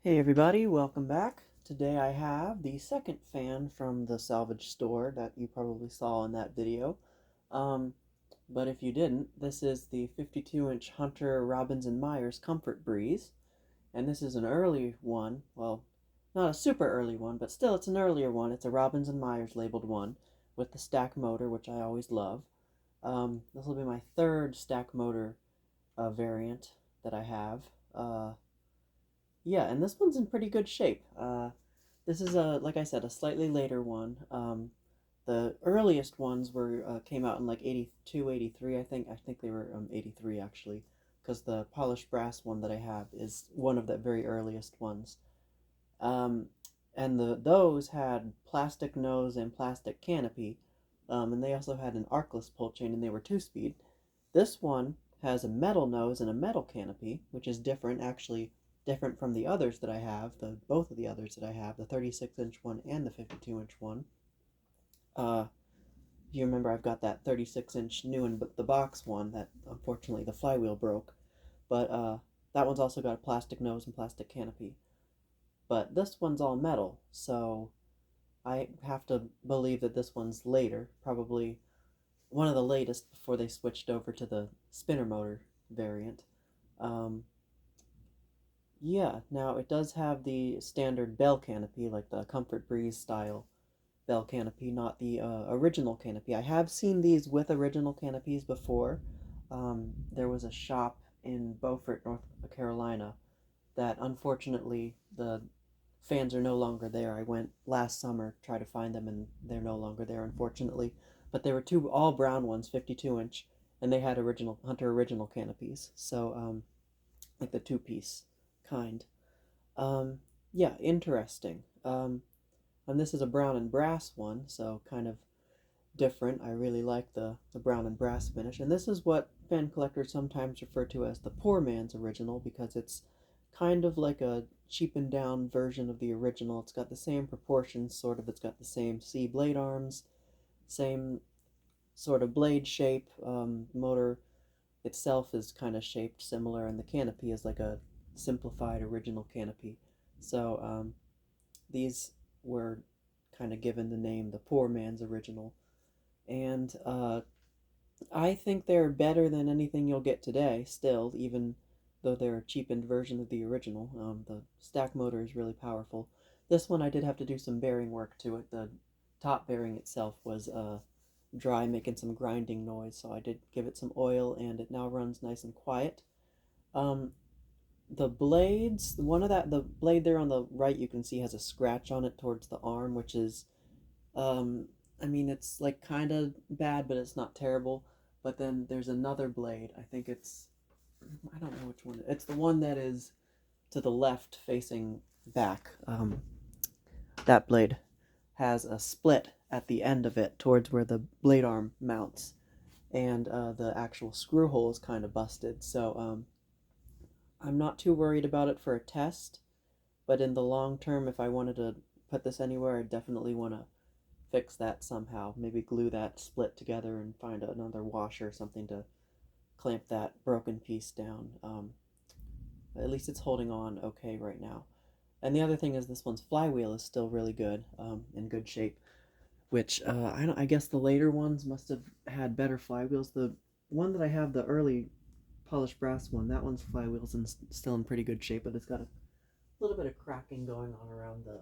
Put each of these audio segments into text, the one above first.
Hey everybody, welcome back. Today I have the second fan from the salvage store that you probably saw in that video. Um, but if you didn't, this is the 52-inch Hunter Robbins Myers Comfort Breeze. And this is an early one. Well, not a super early one, but still it's an earlier one. It's a Robbins Myers labeled one with the stack motor, which I always love. This will be my third stack motor variant that I have. Yeah, and this one's in pretty good shape. This is like I said, a slightly later one. The earliest ones were came out in like 82, 83, I think. I think they were 83 actually, because the polished brass one that I have is one of the very earliest ones. Um, and those had plastic nose and plastic canopy, and they also had an arcless pull chain, and they were two-speed. This one has a metal nose and a metal canopy, which is different, actually different from the others that I have, both of the others that I have, the 36-inch one and the 52-inch one. If you remember, I've got that 36-inch new in the box one that unfortunately the flywheel broke, but that one's also got a plastic nose and plastic canopy. But this one's all metal, so I have to believe that this one's later, probably one of the latest before they switched over to the spinner motor variant. Um, yeah, now it does have the standard bell canopy, like the Comfort Breeze style bell canopy, not the original canopy. I have seen these with original canopies before. There was a shop in Beaufort, North Carolina, that unfortunately the fans are no longer there. I went last summer to try to find them, and they're no longer there, unfortunately. But there were two all brown ones, 52-inch, and they had original Hunter original canopies. So, like the two-piece kind. Um, yeah, interesting. And this is a brown and brass one, so kind of different. I really like the brown and brass finish. And this is what fan collectors sometimes refer to as the poor man's original, because it's kind of like a cheapened down version of the original. It's got the same proportions, sort of. It's got the same C blade arms, same sort of blade shape. Motor itself is kind of shaped similar, and the canopy is like a simplified original canopy. So these were kind of given the name the poor man's original. And I think they're better than anything you'll get today, still, even though they're a cheapened version of the original. The stack motor is really powerful. This one I did have to do some bearing work to it. The top bearing itself was dry, making some grinding noise, so I did give it some oil, and it now runs nice and quiet. Um, the blades, the blade there on the right, you can see has a scratch on it towards the arm, which is um, I mean, it's like kind of bad, but it's not terrible. But then there's another blade. I think I don't know which one. It's the one that is to the left facing back. That blade has a split at the end of it towards where the blade arm mounts. And the actual screw hole is kind of busted. So I'm not too worried about it for a test. But in the long term, if I wanted to put this anywhere, I definitely want to fix that somehow. Maybe glue that split together and find another washer or something to clamp that broken piece down. At least it's holding on okay right now. And the other thing is this one's flywheel is still really good, in good shape. Which I guess the later ones must have had better flywheels. The one that I have, the early polished brass one, that one's flywheel's still in pretty good shape, but it's got a little bit of cracking going on around the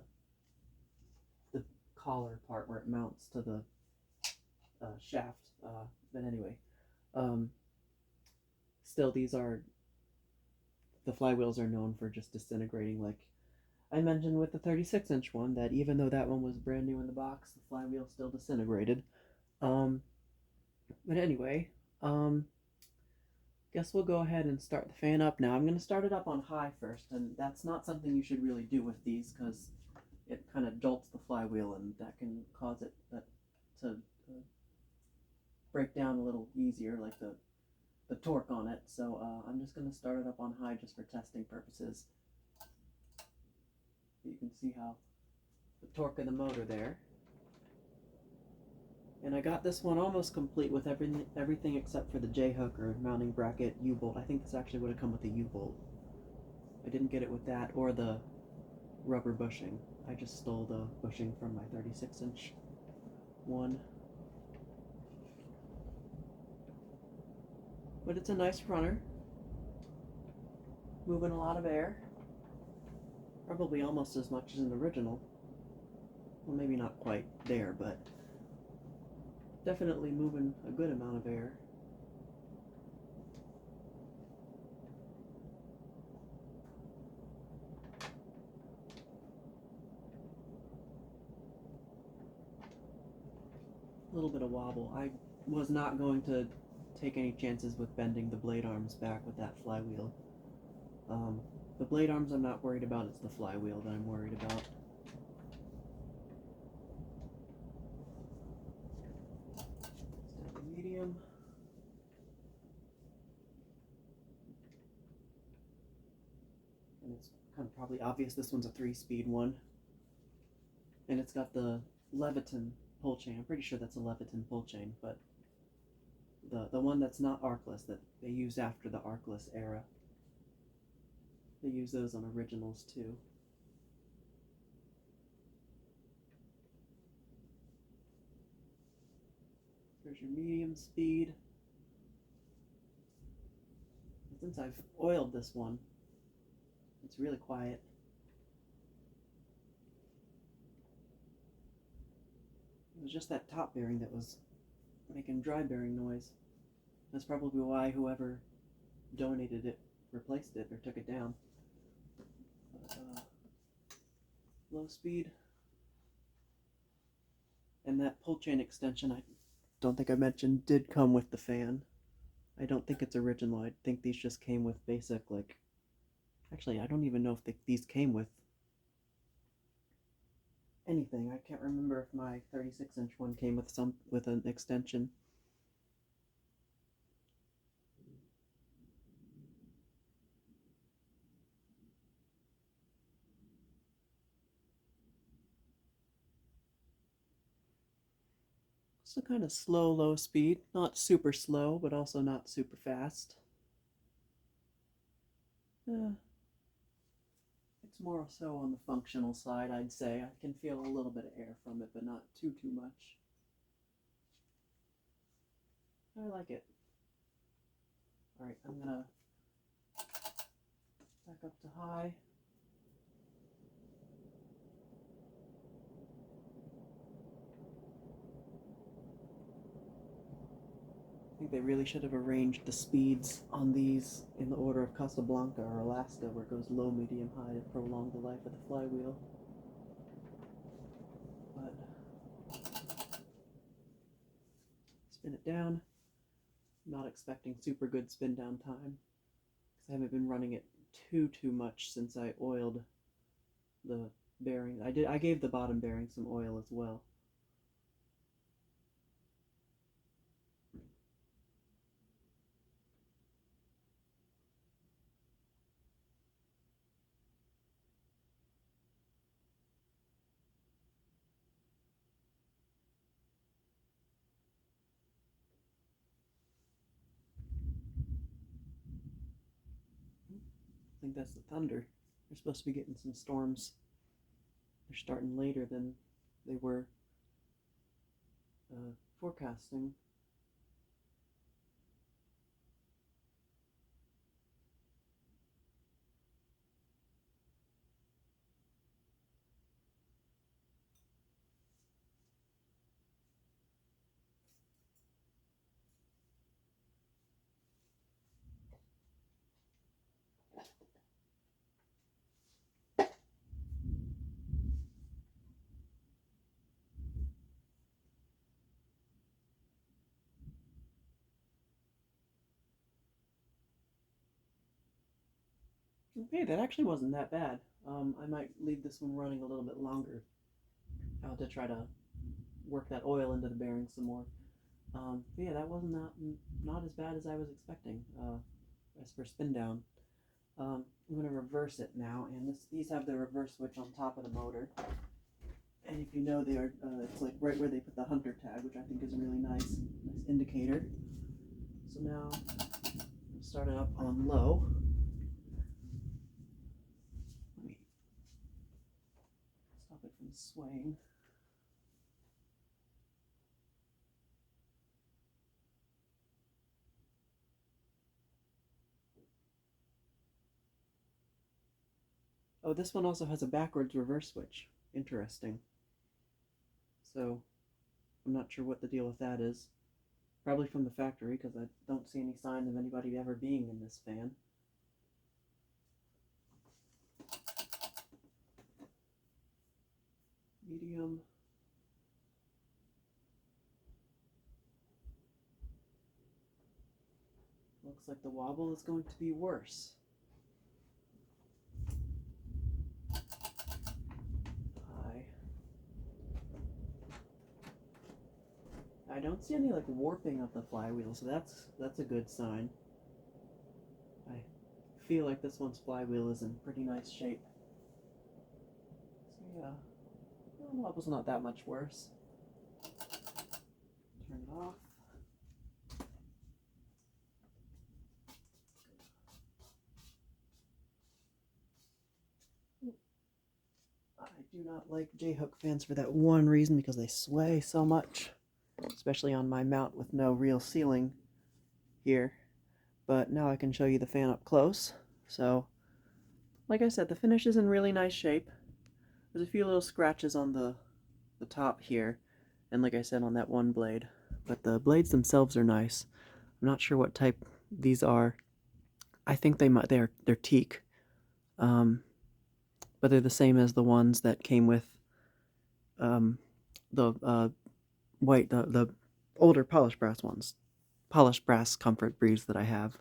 collar part where it mounts to the shaft. But anyway, um, still the flywheels are known for just disintegrating. Like I mentioned with the 36-inch one, that even though that one was brand new in the box, the flywheel still disintegrated. Um, but anyway, um, guess we'll go ahead and start the fan up now. I'm going to start it up on high first, and that's not something you should really do with these because it kind of jolts the flywheel, and that can cause it to break down a little easier, like the torque on it. So I'm just going to start it up on high just for testing purposes. You can see how the torque of the motor there. And I got this one almost complete with everything except for the J-hook or mounting bracket U-bolt. I think this actually would have come with the U-bolt. I didn't get it with that or the rubber bushing. I just stole the bushing from my 36-inch one. But it's a nice runner. Moving a lot of air. Probably almost as much as an original. Well, maybe not quite there, but definitely moving a good amount of air. A little bit of wobble. I was not going to take any chances with bending the blade arms back with that flywheel. The blade arms I'm not worried about, it's the flywheel that I'm worried about. Start the medium. And it's kind of probably obvious this one's a 3-speed one. And it's got the Leviton pull chain. I'm pretty sure that's a Leviton pull chain, but the one that's not arcless, that they use after the arcless era. They use those on originals too. There's your medium speed. And since I've oiled this one, it's really quiet. It was just that top bearing that was making dry bearing noise. That's probably why whoever donated it replaced it or took it down. But, low speed. And that pull chain extension, I don't think I mentioned, did come with the fan. I don't think it's original. I think these just came with basic, like, actually I don't even know if these came with anything. I can't remember if my 36-inch one came with an extension. So kind of slow, low speed. Not super slow, but also not super fast. It's more so on the functional side, I'd say. I can feel a little bit of air from it, but not too much. I like it. Alright, I'm gonna back up to high. I think they really should have arranged the speeds on these in the order of Casablanca or Alaska, where it goes low, medium, high to prolong the life of the flywheel. But spin it down. Not expecting super good spin down time, because I haven't been running it too much since I oiled the bearing. I gave the bottom bearing some oil as well. I think that's the thunder. They're supposed to be getting some storms. They're starting later than they were forecasting. Okay, that actually wasn't that bad. I might leave this one running a little bit longer to try to work that oil into the bearing some more. Yeah, that was not as bad as I was expecting. As for Spindown, I'm going to reverse it now, and these have the reverse switch on top of the motor. And if you know, they are it's like right where they put the hunter tag, which I think is a really nice indicator. So now I'll start it up on low. and swaying. Oh, this one also has a backwards reverse switch. Interesting. So, I'm not sure what the deal with that is. Probably from the factory, because I don't see any sign of anybody ever being in this fan. Medium. Looks like the wobble is going to be worse. I don't see any like warping of the flywheel, so that's a good sign. I feel like this one's flywheel is in pretty nice shape. So yeah, the wobble's not that much worse. Turn it off. I do not like J-hook fans for that one reason, because they sway so much, especially on my mount with no real ceiling here. But now I can show you the fan up close. So, like I said, the finish is in really nice shape. There's a few little scratches on the top here, and like I said, on that one blade. But the blades themselves are nice. I'm not sure what type these are. I think they're teak. But they're the same as the ones that came with the older polished brass ones. Polished brass Comfort Breeze that I have.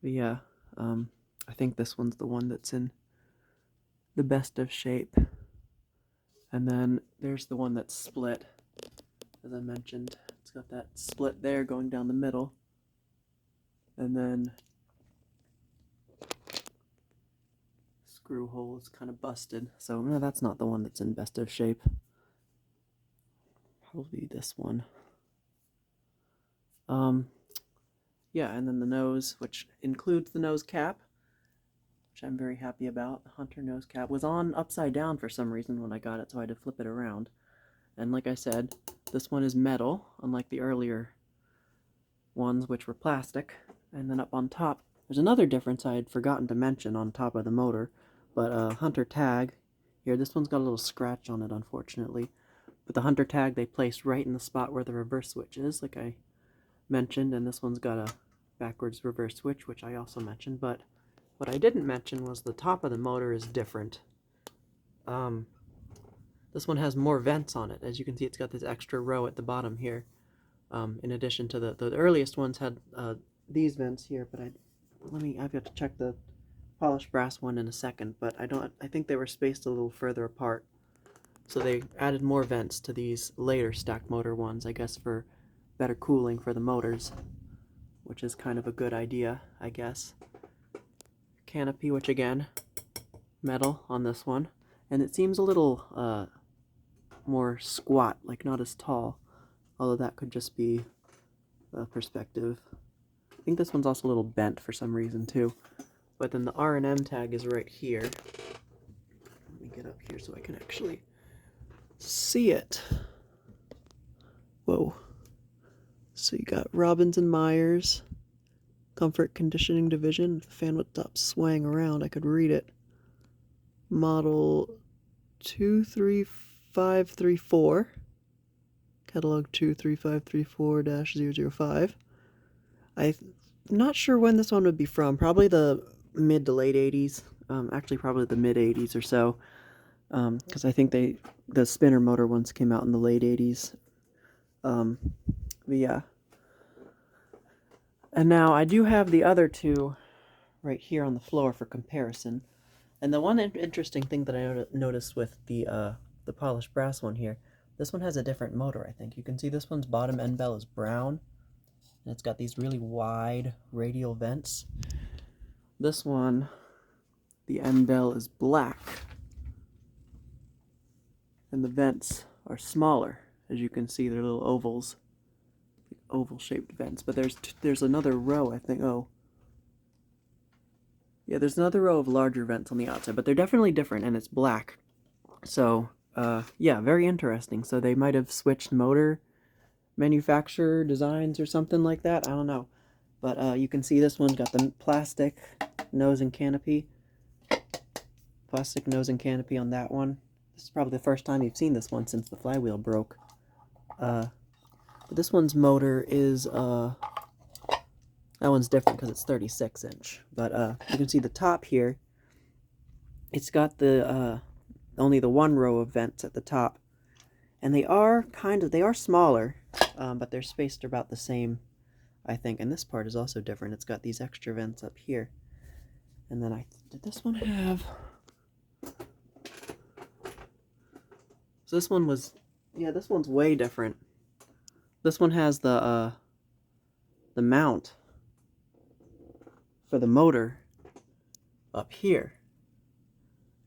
But yeah, I think this one's the one that's in the best of shape. And then there's the one that's split, as I mentioned. It's got that split there going down the middle. And then screw hole is kind of busted. So no, that's not the one that's in best of shape. Probably this one. Yeah, and then the nose, which includes the nose cap, which I'm very happy about. The Hunter nose cap was on upside down for some reason when I got it, so I had to flip it around. And like I said, this one is metal, unlike the earlier ones, which were plastic. And then up on top, there's another difference I had forgotten to mention on top of the motor, but Hunter tag, here, this one's got a little scratch on it, unfortunately. But the Hunter tag they placed right in the spot where the reverse switch is, like I mentioned, and this one's got a backwards reverse switch, which I also mentioned. But what I didn't mention was the top of the motor is different. This one has more vents on it. As you can see, it's got this extra row at the bottom here. In addition to the earliest ones had these vents here, but I've got to check the polished brass one in a second, but I think they were spaced a little further apart. So they added more vents to these later stack motor ones, I guess for better cooling for the motors, which is kind of a good idea, I guess. Canopy, which again, metal on this one, and it seems a little more squat, like not as tall, although that could just be perspective. I think this one's also a little bent for some reason too. But then the R&M tag is right here. Let me get up here so I can actually see it. Whoa. So you got Robbins Myers, Comfort Conditioning Division. If the fan would stop swaying around, I could read it. Model 23534. Catalog 23534-005. I'm not sure when this one would be from. Probably the mid to late 80s. Actually, probably the mid 80s or so. Because I think the spinner motor ones came out in the late 80s. But yeah. And now I do have the other two right here on the floor for comparison. And the one interesting thing that I noticed with the polished brass one here, this one has a different motor, I think. You can see this one's bottom end bell is brown, and it's got these really wide radial vents. This one, the end bell is black, and the vents are smaller. As you can see, they're little ovals, oval-shaped vents. But there's another row, I think. Oh, yeah, there's another row of larger vents on the outside, but they're definitely different, and it's black. So, yeah, very interesting. So they might have switched motor manufacturer designs or something like that. I don't know. But you can see this one's got the plastic nose and canopy. Plastic nose and canopy on that one. This is probably the first time you've seen this one since the flywheel broke. But this one's motor is, that one's different because it's 36 inch. But you can see the top here. It's got the, only the one row of vents at the top. And they are smaller, but they're spaced about the same, I think. And this part is also different. It's got these extra vents up here. And then did this one have... So this one was, yeah, this one's way different. This one has the mount for the motor up here.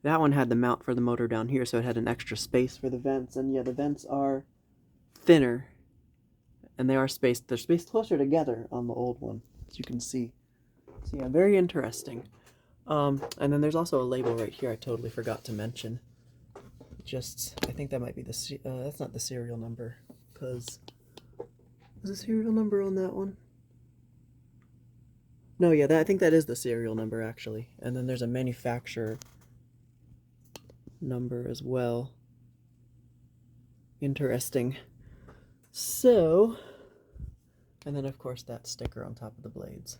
That one had the mount for the motor down here, so it had an extra space for the vents. And yeah, the vents are thinner, and they're spaced closer together on the old one, as you can see. So yeah, very interesting. And then there's also a label right here I totally forgot to mention. I think that might be that's not the serial number, because is a serial number on that one? No, yeah, I think that is the serial number, actually. And then there's a manufacturer number as well. Interesting. So, and then of course that sticker on top of the blades.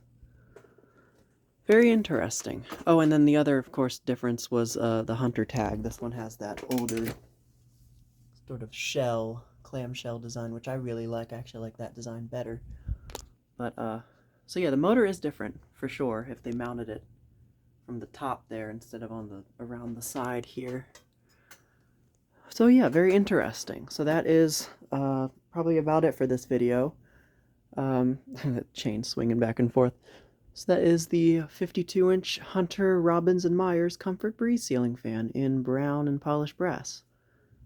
Very interesting. Oh, and then the other, of course, difference was the hunter tag. This one has that older sort of clamshell design, which I really like. I actually like that design better. But, so yeah, the motor is different, for sure, if they mounted it from the top there instead of around the side here. So yeah, very interesting. So that is probably about it for this video. The chain swinging back and forth. So that is the 52-inch Hunter Robbins Myers Comfort Breeze ceiling fan in brown and polished brass.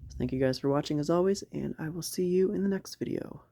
So thank you guys for watching as always, and I will see you in the next video.